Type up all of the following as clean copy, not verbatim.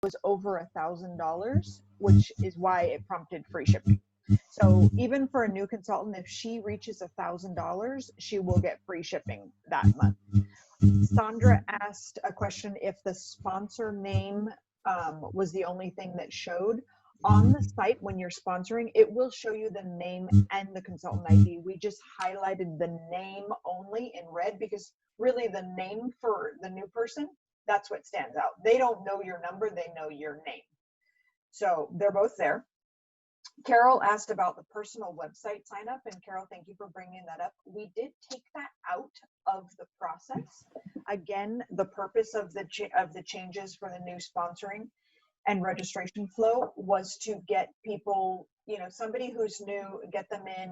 was over $1,000, which is why it prompted free shipping. So even for a new consultant, if she reaches $1,000, she will get free shipping that month. Sandra asked a question if the sponsor name was the only thing that showed. On the site, when you're sponsoring, it will show you the name and the consultant ID. We just highlighted the name only in red because really the name for the new person, that's what stands out. They don't know your number, they know your name. So they're both there. Carol asked about the personal website sign up, and Carol, thank you for bringing that up. We did take that out of the process. Again, the purpose of the changes for the new sponsoring and registration flow was to get people, you know, somebody who's new, get them in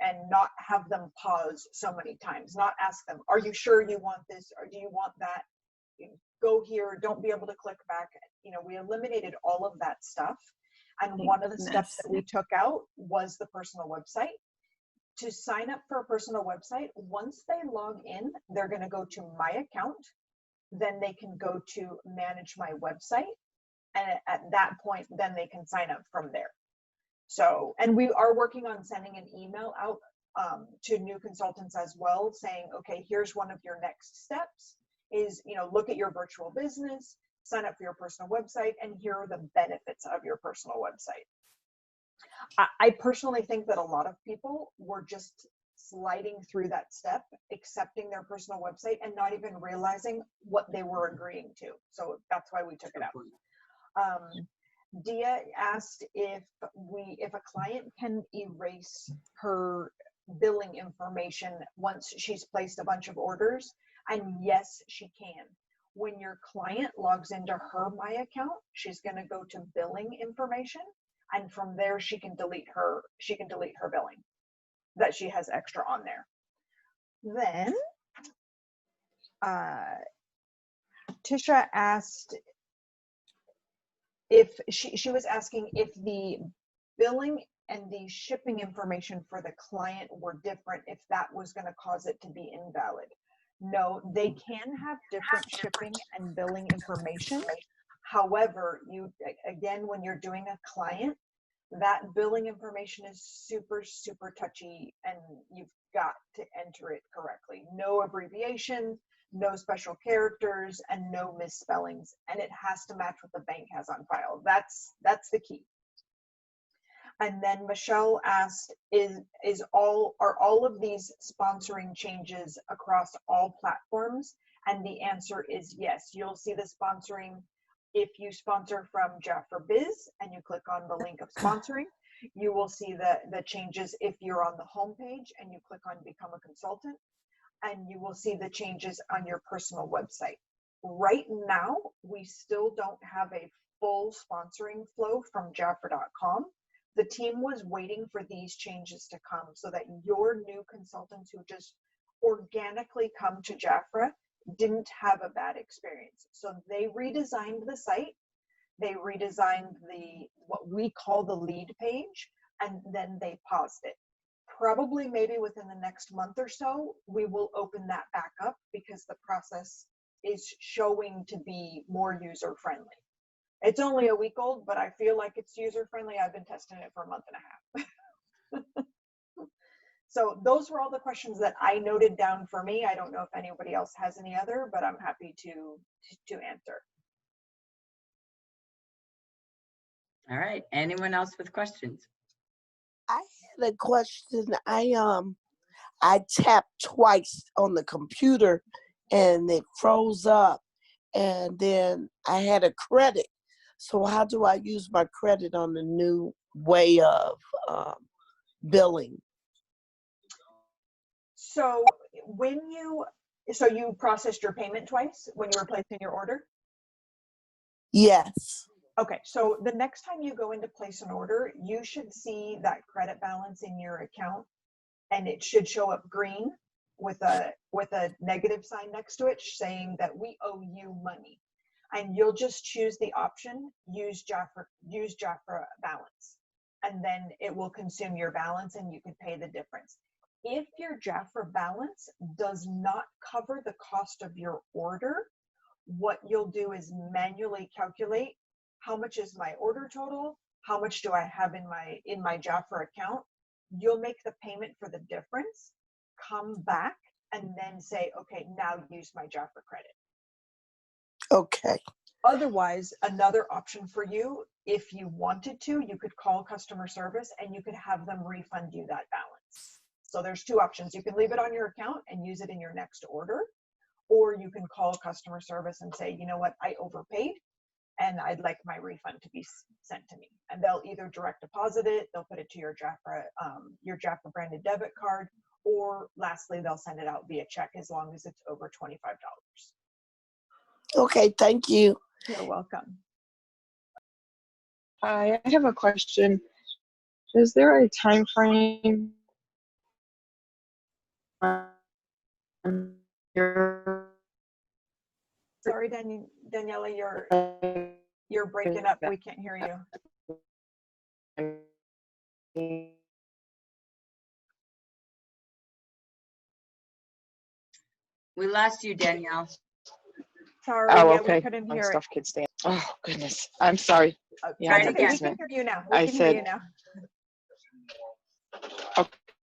and not have them pause so many times, not ask them, are you sure you want this or do you want that? Go here, don't be able to click back. You know, we eliminated all of that stuff. And one of the steps that we took out was the personal website. To sign up for a personal website, once they log in, they're going to go to my account. Then they can go to manage my website. And at that point, then they can sign up from there. So, and we are working on sending an email out to new consultants as well, saying, okay, here's one of your next steps is, you know, look at your virtual business, sign up for your personal website, and here are the benefits of your personal website. I personally think that a lot of people were just sliding through that step, accepting their personal website and not even realizing what they were agreeing to. So that's why we took it out. Dia asked if a client can erase her billing information once she's placed a bunch of orders, and yes, she can. When your client logs into her My Account, she's going to go to billing information, and from there she can delete her billing that she has extra on there. Then Tisha asked if she was asking if the billing and the shipping information for the client were different, if that was going to cause it to be invalid. No, they can have different shipping and billing information. However, again, when you're doing a client, that billing information is super, super touchy, and you've got to enter it correctly. No abbreviations, no special characters, and no misspellings. And it has to match what the bank has on file. That's the key. And then Michelle asked, are all of these sponsoring changes across all platforms? And the answer is yes. You'll see the sponsoring if you sponsor from Jaffra Biz and you click on the link of sponsoring. You will see the changes if you're on the homepage and you click on Become a Consultant, and you will see the changes on your personal website. Right now, we still don't have a full sponsoring flow from Jaffra.com. The team was waiting for these changes to come so that your new consultants who just organically come to Jaffra didn't have a bad experience. So they redesigned the site, they redesigned what we call the lead page, and then they paused it. Probably maybe within the next month or so, we will open that back up because the process is showing to be more user-friendly. It's only a week old, but I feel like it's user-friendly. I've been testing it for a month and a half. So those were all the questions that I noted down for me. I don't know if anybody else has any other, but I'm happy to answer. All right. Anyone else with questions? I had a question. I tapped twice on the computer and it froze up, and then I had a credit. So how do I use my credit on the new way of billing? So you processed your payment twice when you were placing your order? Yes. Okay, so the next time you go in to place an order, you should see that credit balance in your account, and it should show up green with a negative sign next to it saying that we owe you money. And you'll just choose the option, use Jaffra balance, and then it will consume your balance and you can pay the difference. If your Jaffra balance does not cover the cost of your order, what you'll do is manually calculate how much is my order total? How much do I have in my Jafra account? You'll make the payment for the difference, come back, and then say, okay, now use my Jafra credit. Okay. Otherwise, another option for you, if you wanted to, you could call customer service and you could have them refund you that balance. So there's two options. You can leave it on your account and use it in your next order, or you can call customer service and say, you know what, I overpaid and I'd like my refund to be sent to me. And they'll either direct deposit it, they'll put it to your Jafra branded debit card, or lastly, they'll send it out via check as long as it's over $25. Okay, thank you. You're welcome. I have a question. Is there a time frame on your Sorry, Daniela, you're breaking up. We can't hear you. We lost you, Danielle. Sorry, Oh, yeah, okay. we couldn't hear Stuff kids stand. Oh goodness, I'm sorry. it. Yeah, It's in okay. We basement. can hear you now. I We can hear you said- now.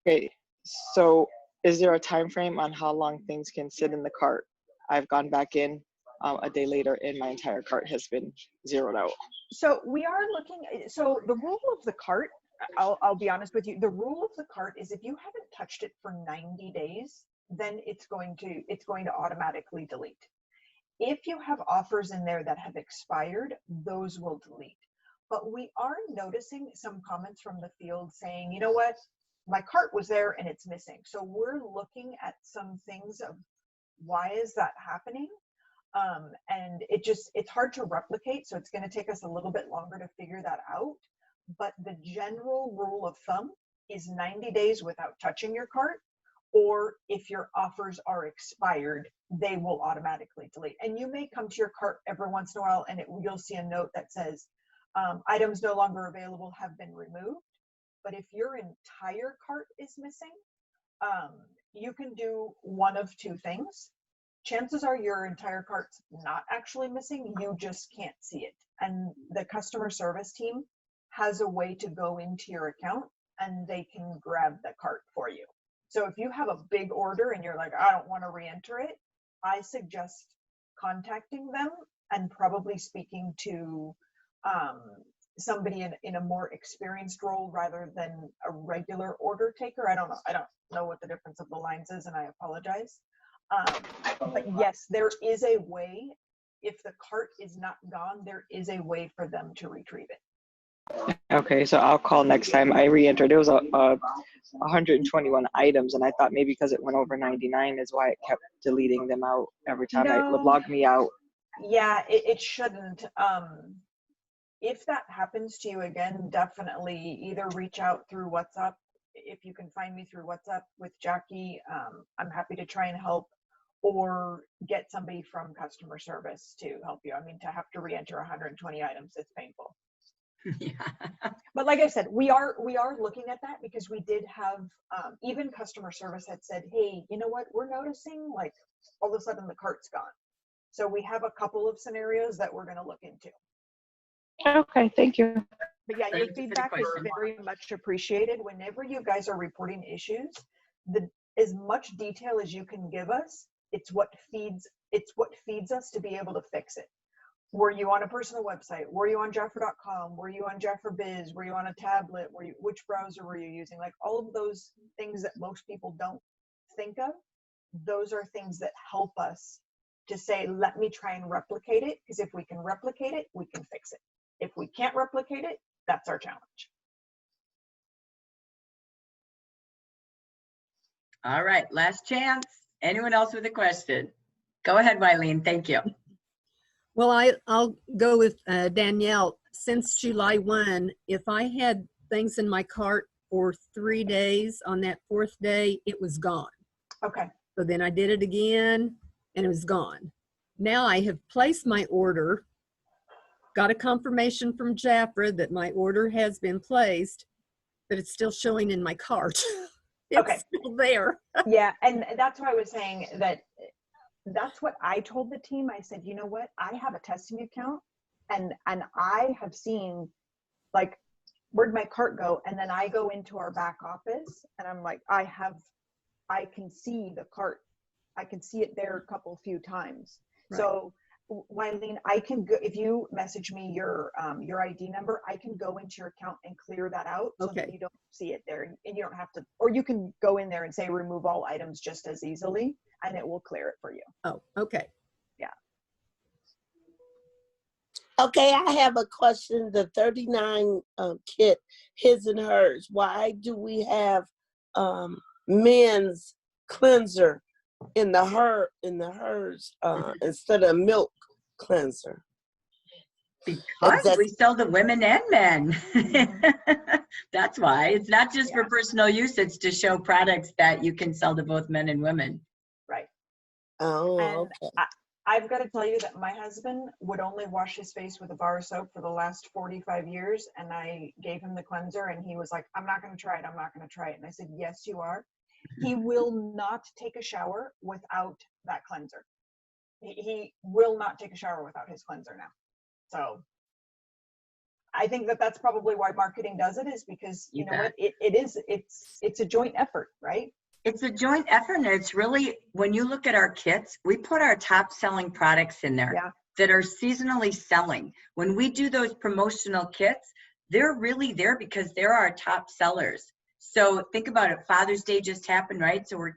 Okay, so is there a time frame on how long things can sit in the cart? I've gone back in a day later and my entire cart has been zeroed out. So we are looking. So the rule of the cart, I'll be honest with you. The rule of the cart is if you haven't touched it for 90 days, then it's going to automatically delete. If you have offers in there that have expired, those will delete. But we are noticing some comments from the field saying, you know what, my cart was there and it's missing. So we're looking at some things of why is that happening? And it's hard to replicate. So it's going to take us a little bit longer to figure that out. But the general rule of thumb is 90 days without touching your cart. Or if your offers are expired, they will automatically delete. And you may come to your cart every once in a while and you'll see a note that says, items no longer available have been removed. But if your entire cart is missing, you can do one of two things. Chances are your entire cart's not actually missing, you just can't see it. And the customer service team has a way to go into your account and they can grab the cart for you. So if you have a big order and you're like, I don't want to re-enter it, I suggest contacting them and probably speaking to somebody in a more experienced role rather than a regular order taker. I don't know what the difference of the lines is, and I apologize. But yes, there is a way. If the cart is not gone, there is a way for them to retrieve it. Okay, so I'll call next time. I re-entered. It was a 121 items, and I thought maybe because it went over 99 is why it kept deleting them out every time it would No. log me out. Yeah, it shouldn't. If that happens to you again, definitely either reach out through WhatsApp. If you can find me through WhatsApp with Jackie, I'm happy to try and help, or get somebody from customer service to help you. I mean, to have to re-enter 120 items, it's painful. Yeah. But like I said, we are looking at that because we did have even customer service had said, hey, you know what, we're noticing like all of a sudden the cart's gone. So we have a couple of scenarios that we're going to look into. Okay, thank you. But yeah, your Thank you for the feedback is question. very much appreciated. Whenever you guys are reporting issues, as much detail as you can give us, it's what feeds us to be able to fix it. Were you on a personal website? Were you on Jafra.com? Were you on Jafra Biz? Were you on a tablet? Which browser were you using? Like all of those things that most people don't think of, those are things that help us to say, let me try and replicate it. Because if we can replicate it, we can fix it. If we can't replicate it, that's our challenge. All right, last chance. Anyone else with a question? Go ahead, Wileen. Thank you. Well, I'll go with Danielle. Since July 1, if I had things in my cart for 3 days, on that 4th day, it was gone. Okay. So then I did it again and it was gone. Now I have placed my order, got a confirmation from Jafra that my order has been placed, but it's still showing in my cart. It's Okay. still there. Yeah, and that's why I was saying that that's what I told the team. I said, you know what? I have a testing account And I have seen, like, where'd my cart go? And then I go into our back office and I'm like, I can see the cart. I can see it there a few times. Right. So Wileen, I can go, if you message me your ID number, I can go into your account and clear that out so that Okay. you don't see it there, and you don't have to, or you can go in there and say remove all items just as easily, and it will clear it for you. Oh, okay. Okay, I have a question. The 39 kit, his and hers. Why do we have men's cleanser in the hers instead of milk cleanser? Because we sell the women and men. That's why. It's not just for personal use, it's to show products that you can sell to both men and women. Right. Oh, And okay. I've got to tell you that my husband would only wash his face with a bar of soap for the last 45 years. And I gave him the cleanser and he was like, I'm not going to try it. I'm not going to try it. And I said, yes, you are. He will not take a shower without that cleanser. He will not take a shower without his cleanser now. So I think that that's probably why marketing does it, is because, you know what, it's a joint effort, right? It's a joint effort, and it's really, when you look at our kits, we put our top selling products in there that are seasonally selling. When we do those promotional kits, they're really there because they're our top sellers. So think about it, Father's Day just happened, right? So we're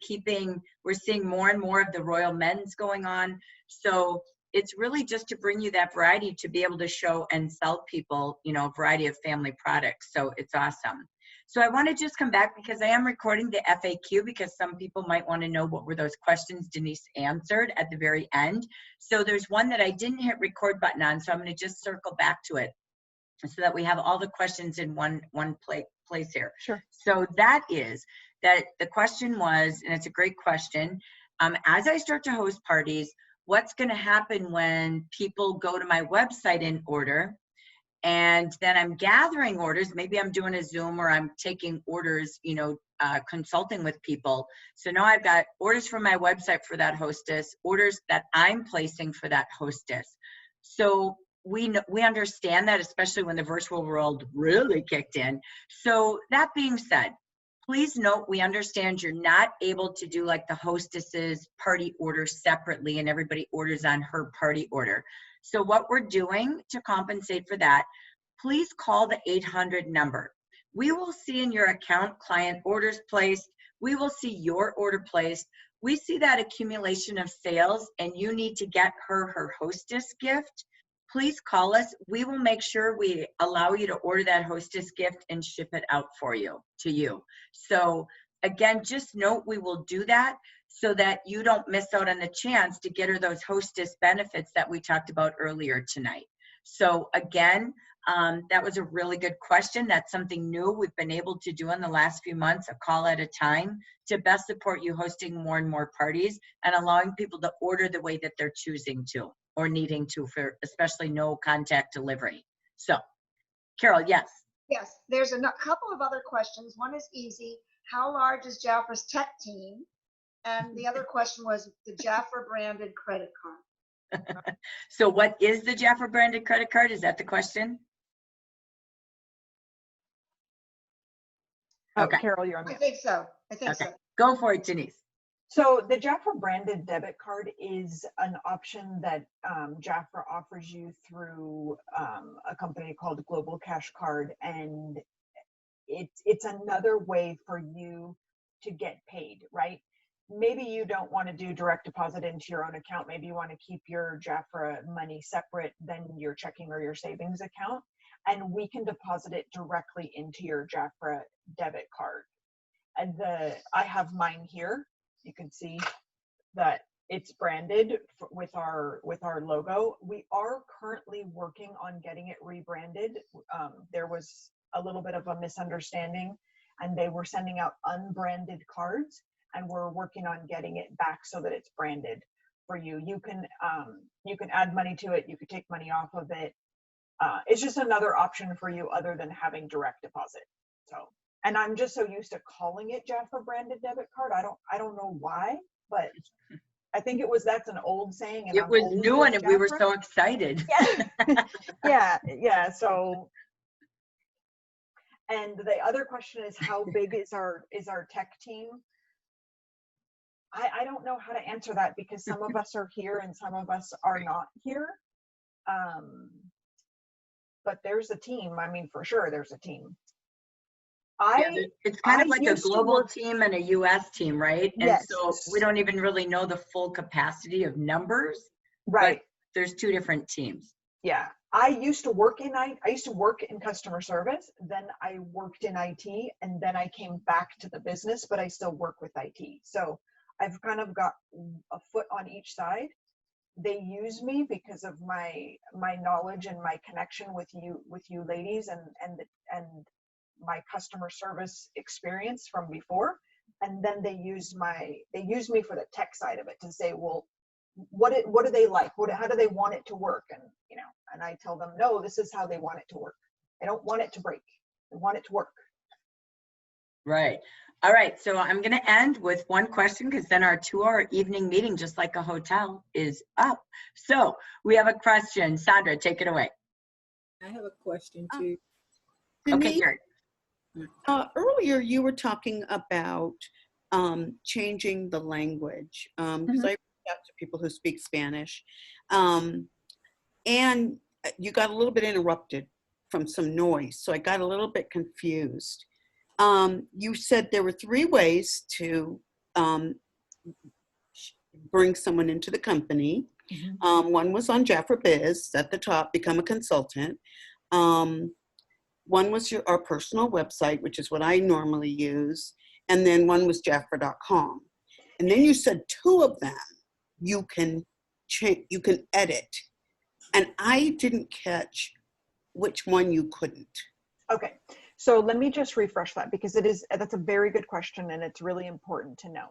seeing more and more of the Royal Men's going on. So it's really just to bring you that variety to be able to show and sell people, you know, a variety of family products. So it's awesome. So I want to just come back because I am recording the FAQ because some people might want to know what were those questions Denise answered at the very end. So there's one that I didn't hit record button on, so I'm going to just circle back to it so that we have all the questions in one place here. Sure. So that the question was, and it's a great question, as I start to host parties, what's going to happen when people go to my website and order? And then I'm gathering orders. Maybe I'm doing a Zoom or I'm taking orders, you know, consulting with people. So now I've got orders from my website for that hostess, orders that I'm placing for that hostess. So we understand that, especially when the virtual world really kicked in. So that being said, please note, we understand you're not able to do like the hostess's party order separately and everybody orders on her party order. So what we're doing to compensate for that, please call the 800 number. We will see in your account client orders placed. We will see your order placed. We see that accumulation of sales and you need to get her hostess gift. Please call us. We will make sure we allow you to order that hostess gift and ship it out for you, to you. So again, just note we will do that so that you don't miss out on the chance to get her those hostess benefits that we talked about earlier tonight. So again, that was a really good question. That's something new we've been able to do in the last few months, a call at a time, to best support you hosting more and more parties and allowing people to order the way that they're choosing to or needing to, for especially no contact delivery. So, Carol, yes. Yes, there's a couple of other questions. One is easy. How large is Jafra's tech team? And the other question was the Jafra branded credit card. So what is the Jafra branded credit card? Is that the question? Okay. Carol, you're on I mute. think so. Okay. So. Go for it, Denise. So the Jafra branded debit card is an option that Jafra offers you through a company called Global Cash Card, and it's another way for you to get paid, right? Maybe you don't want to do direct deposit into your own account. Maybe you want to keep your Jafra money separate than your checking or your savings account, and we can deposit it directly into your Jafra debit card. And I have mine here. You can see that it's branded with our logo. We are currently working on getting it rebranded. There was a little bit of a misunderstanding, and they were sending out unbranded cards, and we're working on getting it back so that it's branded for you. You can add money to it. You could take money off of it. It's just another option for you other than having direct deposit. So. And I'm just so used to calling it Jafra branded debit card. I don't know why, but I think it was, that's an old saying. And It I'm was old new with and we were Jafra. so excited. Yeah. So, and the other question is, how big is our tech team? I don't know how to answer that, because some of us are here and some of us are not here. But there's a team. I mean, for sure, there's a team. It's kind of I like a used to global work- team and a US team, right? Yes. And so we don't even really know the full capacity of numbers. Right. But there's two different teams. Yeah. I used to work in customer service, then I worked in IT, and then I came back to the business, but I still work with IT. So I've kind of got a foot on each side. They use me because of my knowledge and my connection with you ladies, and my customer service experience from before. And then they use me for the tech side of it, to say, well, what do they like? How do they want it to work? And, and I tell them, no, this is how they want it to work. They don't want it to break. They want it to work. Right. All right. So I'm going to end with one question, because then our 2-hour evening meeting, just like a hotel, is up. So we have a question. Sandra, take it away. I have a question too. Okay, Denise, Gert. earlier you were talking about changing the language, because I reach out to people who speak Spanish, and you got a little bit interrupted from some noise, so I got a little bit confused. You said there were 3 ways to bring someone into the company. One was on Jafra Biz at the top, become a consultant. One was our personal website, which is what I normally use. And then one was Jafra.com. And then you said 2 of them you can change, you can edit. And I didn't catch which one you couldn't. Okay. So let me just refresh that, because that's a very good question, and it's really important to know.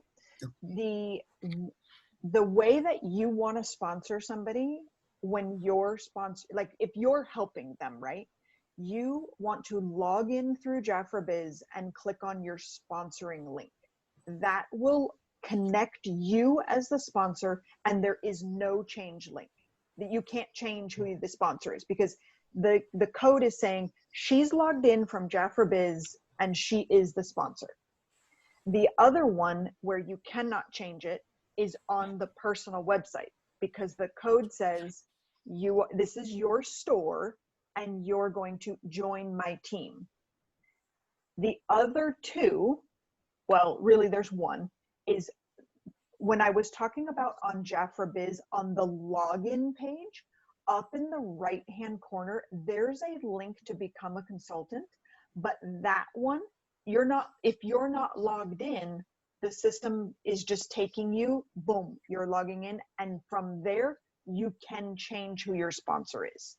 The way that you want to sponsor somebody, when you're like if you're helping them, right? You want to log in through Jafra Biz and click on your sponsoring link. That will connect you as the sponsor, and there is no change link. That you can't change who the sponsor is, because the code is saying she's logged in from Jafra Biz and she is the sponsor. The other one where you cannot change it is on the personal website, because the code says this is your store and you're going to join my team. The other 2, well, really there's one, is when I was talking about on Jafra Biz, on the login page, up in the right-hand corner, there's a link to become a consultant, but that one, if you're not logged in, the system is just taking you, boom, you're logging in, and from there, you can change who your sponsor is.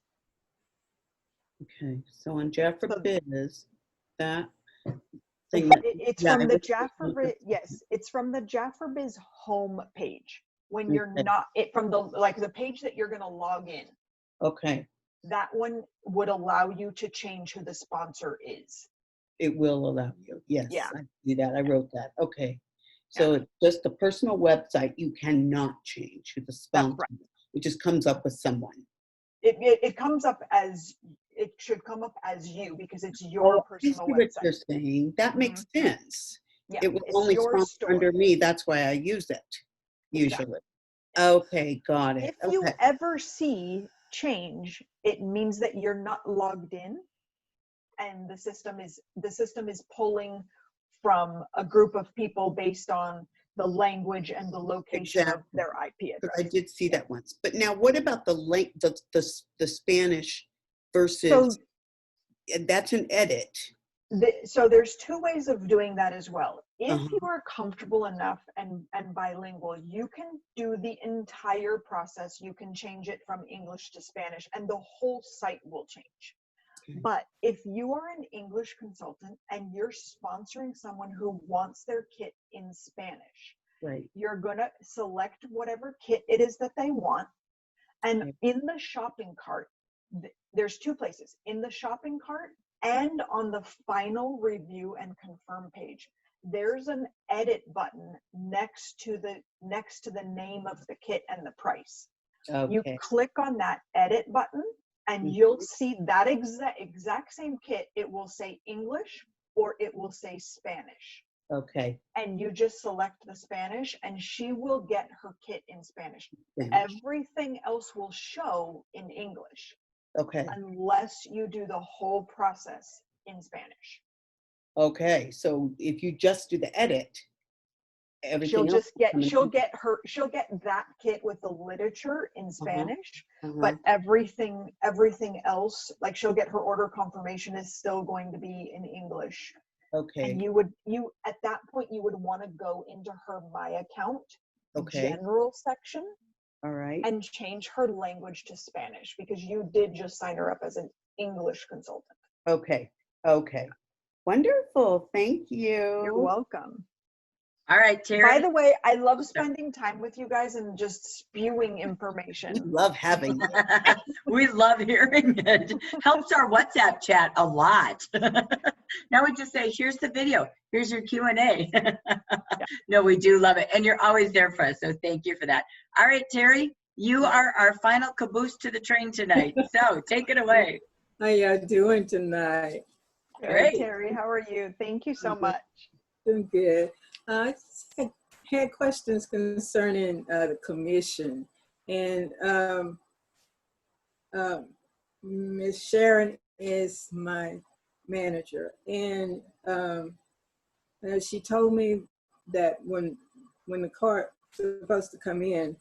Okay, so on Jafra Biz, that thing. It's from the Jafra Biz, yes, it's from the Jafra Biz home page. When you're not, from the page that you're gonna log in. Okay. That one would allow you to change who the sponsor is. It will allow you, yes. Yeah. I see that, I wrote that, okay. So it's just the personal website, you cannot change who the sponsor, right. It just comes up with someone. It comes up as, it should come up as you, because it's your personal I see website. what you're saying. That makes sense. Yeah, it was it's only your sponsored store. under me. That's why I use it usually. Okay, got it. If you ever see change, it means that you're not logged in, and the system is pulling from a group of people based on the language and the location of their IP address. I did see that once. But now what about the link, the Spanish versus, that's an edit. So there's 2 ways of doing that as well. If you are comfortable enough and bilingual, you can do the entire process. You can change it from English to Spanish, and the whole site will change. But if you are an English consultant and you're sponsoring someone who wants their kit in Spanish, you're going to select whatever kit it is that they want. And in the shopping cart, there's 2 places. In the shopping cart and on the final review and confirm page, there's an edit button next to the name of the kit and the price. You Okay. click on that edit button and you'll see that exact same kit. It will say English or it will say Spanish. Okay. And you just select the Spanish and she will get her kit in Spanish. Spanish. Everything else will show in English Okay. unless you do the whole process in Spanish. Okay. So if you just do the edit, everything else She'll get that kit with the literature in Spanish, but everything else, like she'll get her order confirmation is still going to be in English. Okay. And at that point you would want to go into her My Account Okay. general section. All right. And change her language to Spanish because you did just sign her up as an English consultant. Okay. Okay. Wonderful. Thank you. You're welcome. All right, Terry. By the way, I love spending time with you guys and just spewing information. Love having you. We love hearing it. Helps our WhatsApp chat a lot. Now we just say, here's the video. Here's your Q&A. No, we do love it. And you're always there for us. So thank you for that. All right, Terry, you are our final caboose to the train tonight. So take it away. How y'all doing tonight? Great, Terry. How are you? Thank you so much. Doing good. I just had questions concerning the commission. And Ms. Sharon is my manager. And she told me that when the card is supposed to come in,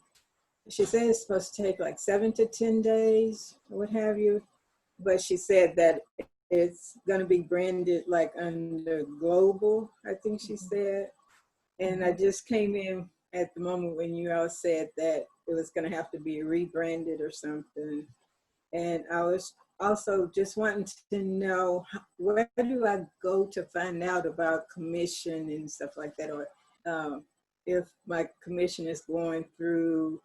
she said it's supposed to take like 7 to 10 days or what have you. But she said that it's going to be branded like under global, I think she said. And I just came in at the moment when you all said that it was going to have to be rebranded or something. And I was also just wanting to know, where do I go to find out about commission and stuff like that? Or if my commission is going through,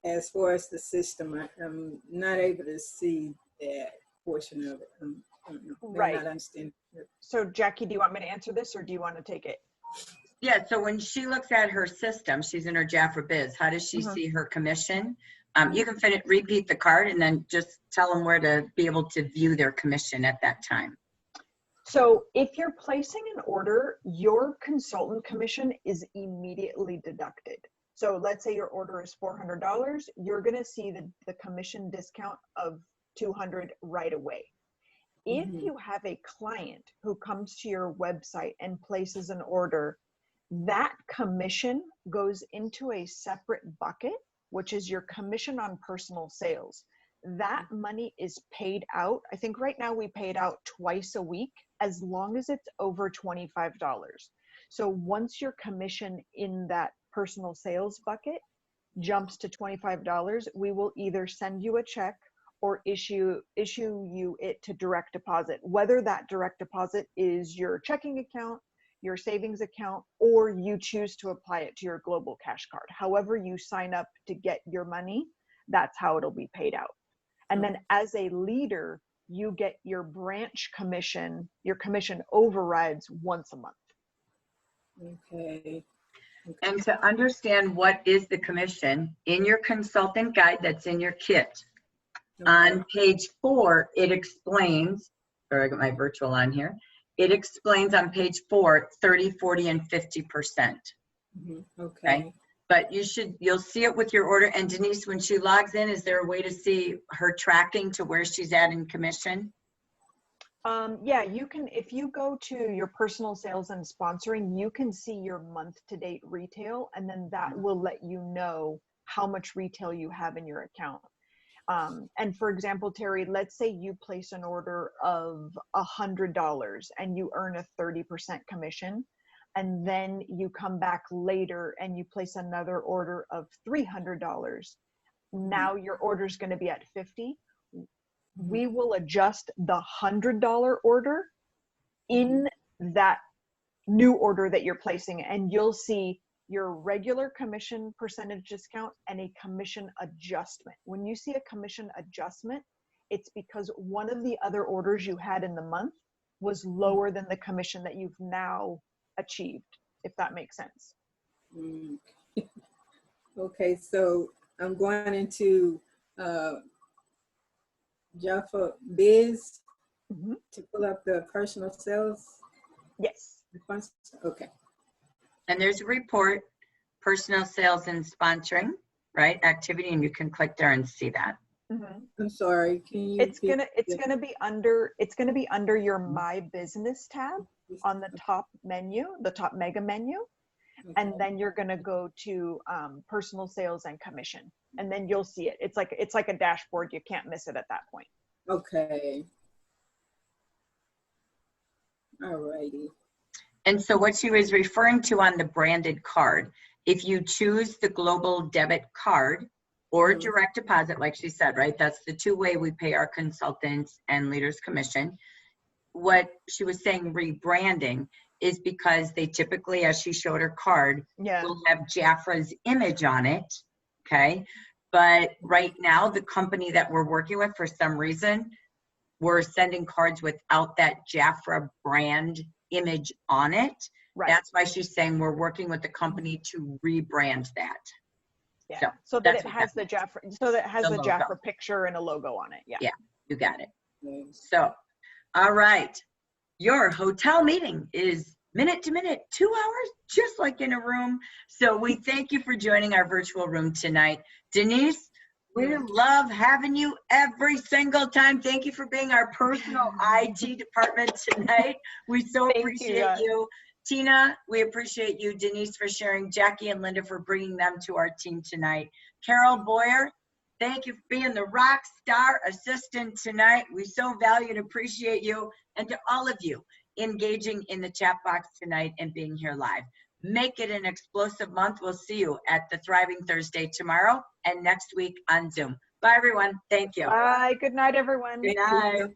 as far as the system, I'm not able to see that portion of it. Right. Not understand. So Jackie, do you want me to answer this or do you want to take it? Yeah, so when she looks at her system, she's in her Jafra Biz. How does she see her commission? You can repeat the card and then just tell them where to be able to view their commission at that time. So if you're placing an order, your consultant commission is immediately deducted. So let's say your order is $400, you're going to see the commission discount of $200 right away. If you have a client who comes to your website and places an order, that commission goes into a separate bucket, which is your commission on personal sales. That money is paid out. I think right now we pay it out twice a week, as long as it's over $25. So once your commission in that personal sales bucket jumps to $25, we will either send you a check or issue you it to direct deposit, whether that direct deposit is your checking account, your savings account, or you choose to apply it to your global cash card. However you sign up to get your money, that's how it'll be paid out. And then as a leader, you get your branch commission, your commission overrides once a month. Okay. And to understand what is the commission, in your consultant guide that's in your kit, on page 4, it explains, sorry, I got my virtual on here. It explains on page 4, 30, 40, and 50%. Okay. But you'll see it with your order. And Denise, when she logs in, is there a way to see her tracking to where she's at in commission? Yeah, you can, if you go to your personal sales and sponsoring, you can see your month-to-date retail, and then that will let you know how much retail you have in your account. And for example, Terry, let's say you place an order of $100 and you earn a 30% commission, and then you come back later and you place another order of $300. Now your order is going to be at 50. We will adjust the $100 order in that new order that you're placing, and you'll see your regular commission percentage discount and a commission adjustment. When you see a commission adjustment, it's because one of the other orders you had in the month was lower than the commission that you've now achieved, if that makes sense. Mm. Okay, so I'm going into Jaffa Biz Mhm. to pull up the personal sales. Yes. Okay. And there's a report, personal sales and sponsoring, right? Activity, and you can click there and see that. Mhm. I'm sorry. Can you? It's gonna be under your My Business tab on the top menu, the top mega menu, and then you're gonna go to personal sales and commission, and then you'll see it. It's like a dashboard. You can't miss it at that point. Okay. All righty. And so what she was referring to on the branded card, if you choose the global debit card or direct deposit, like she said, right? That's the two-way we pay our consultants and leaders commission. What she was saying, rebranding, is because they typically, as she showed her card, will have Jafra's image on it, okay? But right now, the company that we're working with, for some reason, we're sending cards without that Jafra brand image on it. Right. That's why she's saying we're working with the company to rebrand that. Yeah. So that it has the means. Jafra, so that it has The the logo. Jafra picture and a logo on it. Yeah. Yeah, you got it. So, all right. Your hotel meeting is minute to minute, 2 hours, just like in a room. So we thank you for joining our virtual room tonight. Denise, we love having you every single time. Thank you for being our personal IT department tonight. We so appreciate you. Tina, we appreciate you. Denise for sharing. Jackie and Linda for bringing them to our team tonight. Carol Boyer, thank you for being the rock star assistant tonight. We so value and appreciate you. And to all of you engaging in the chat box tonight and being here live. Make it an explosive month. We'll see you at the Thriving Thursday tomorrow and next week on Zoom. Bye, everyone. Thank you. Bye. Good night, everyone. Good night.